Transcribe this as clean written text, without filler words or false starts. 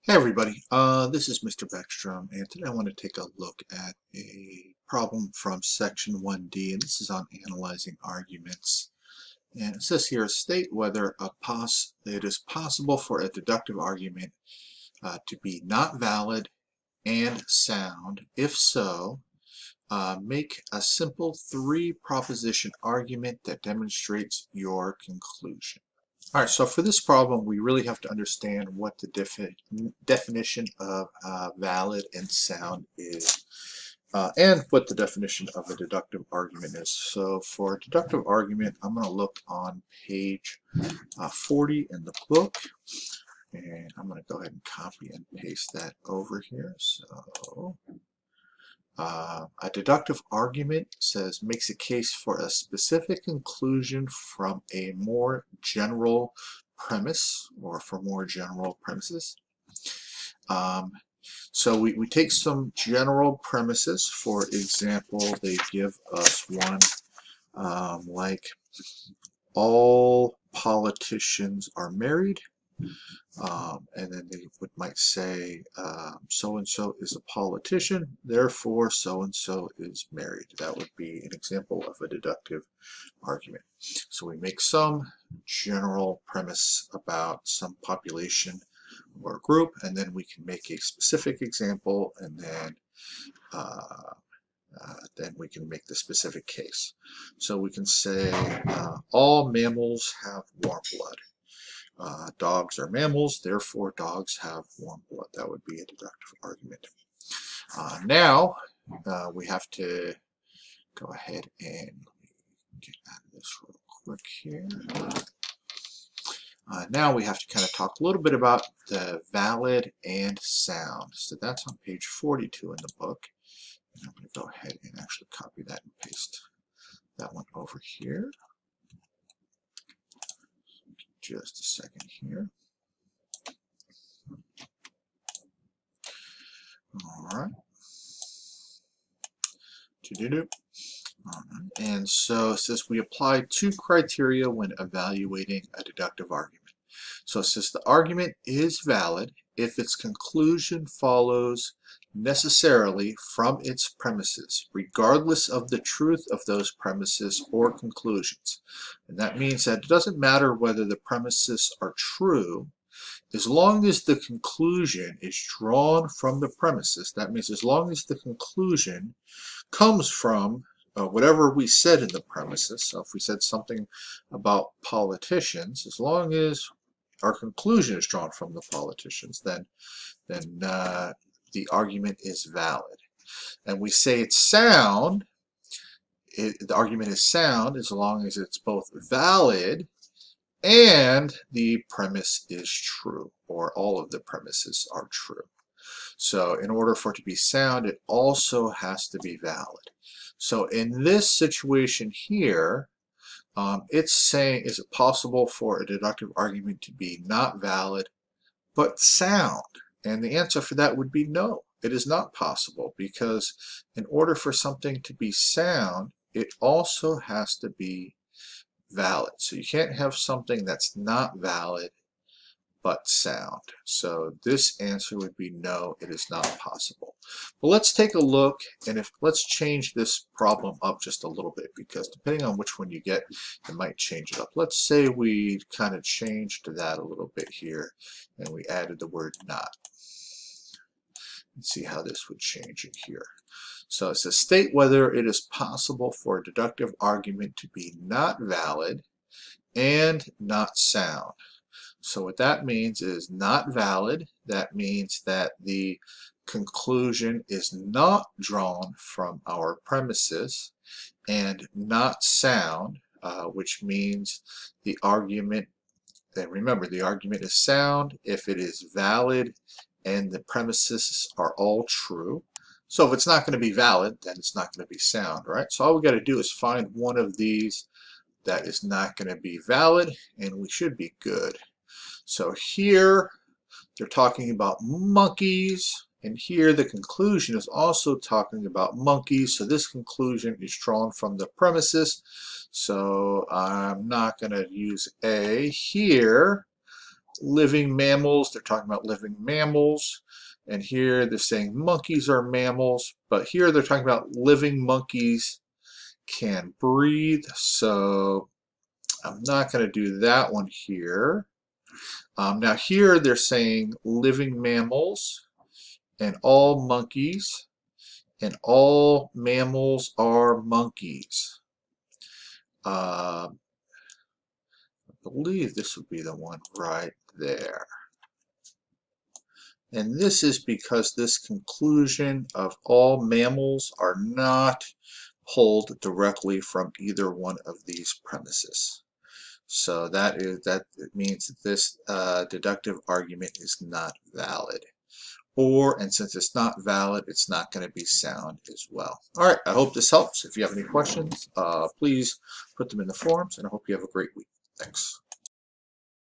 Hey everybody, this is Mr. Beckstrom, and today I want to take a look at a problem from section 1D, and this is on analyzing arguments. And it says here, state whether it is possible for a deductive argument to be not valid and sound. If so, make a simple three-proposition argument that demonstrates your conclusion. All right, so for this problem, we really have to understand what the definition of valid and sound is, and what the definition of a deductive argument is. So for a deductive argument, I'm going to look on page 40 in the book, and I'm going to go ahead and copy and paste that over here. So a deductive argument makes a case for a specific conclusion from a more general premise or for more general premises. So we take some general premises. For example, they give us one like all politicians are married. And then they might say so-and-so is a politician, therefore so-and-so is married. That would be an example of a deductive argument. So we make some general premise about some population or group, and then we can make a specific example, and then we can make the specific case. So we can say all mammals have warm blood. Dogs are mammals, therefore dogs have warm blood. That would be a deductive argument. Now we have to go ahead and get out of this real quick here. Now we have to kind of talk a little bit about the valid and sound. So that's on page 42 in the book. And I'm going to go ahead and actually copy that and paste that one over here. Just a second here. All right. And so it says we apply two criteria when evaluating a deductive argument. So it says the argument is valid if its conclusion follows necessarily from its premises, regardless of the truth of those premises or conclusions. And that means that it doesn't matter whether the premises are true, as long as the conclusion is drawn from the premises. That means as long as the conclusion comes from whatever we said in the premises. So if we said something about politicians, as long as our conclusion is drawn from the politicians, then the argument is valid. And we say it's sound. The argument is sound as long as it's both valid and the premise is true, or all of the premises are true. So in order for it to be sound, it also has to be valid. So in this situation here, it's saying, is it possible for a deductive argument to be not valid but sound? And the answer for that would be no. It is not possible, because in order for something to be sound, it also has to be valid. So you can't have something that's not valid but sound. So this answer would be no, it is not possible. But let's take a look, and let's change this problem up just a little bit, because depending on which one you get, it might change it up. Let's say we kind of changed that a little bit here, and we added the word not. Let's see how this would change it here. So it says state whether it is possible for a deductive argument to be not valid and not sound. So what that means is not valid. That means that the conclusion is not drawn from our premises, and not sound, which means the argument, and remember, the argument is sound if it is valid and the premises are all true. So if it's not going to be valid, then it's not going to be sound, right? So all we got to do is find one of these that is not going to be valid, and we should be good. So here they're talking about monkeys, and here the conclusion is also talking about monkeys. So this conclusion is drawn from the premises. So I'm not going to use A here. living mammals, they're talking about living mammals. And here they're saying monkeys are mammals, but here they're talking about living monkeys can breathe. So I'm not going to do that one here. Now here they're saying living mammals and all monkeys, and all mammals are monkeys. I believe this would be the one right there. And this is because this conclusion of all mammals are not pulled directly from either one of these premises. So that means that this deductive argument is not valid. And since it's not valid, it's not going to be sound as well. All right, I hope this helps. If you have any questions, please put them in the forums, and I hope you have a great week. Thanks.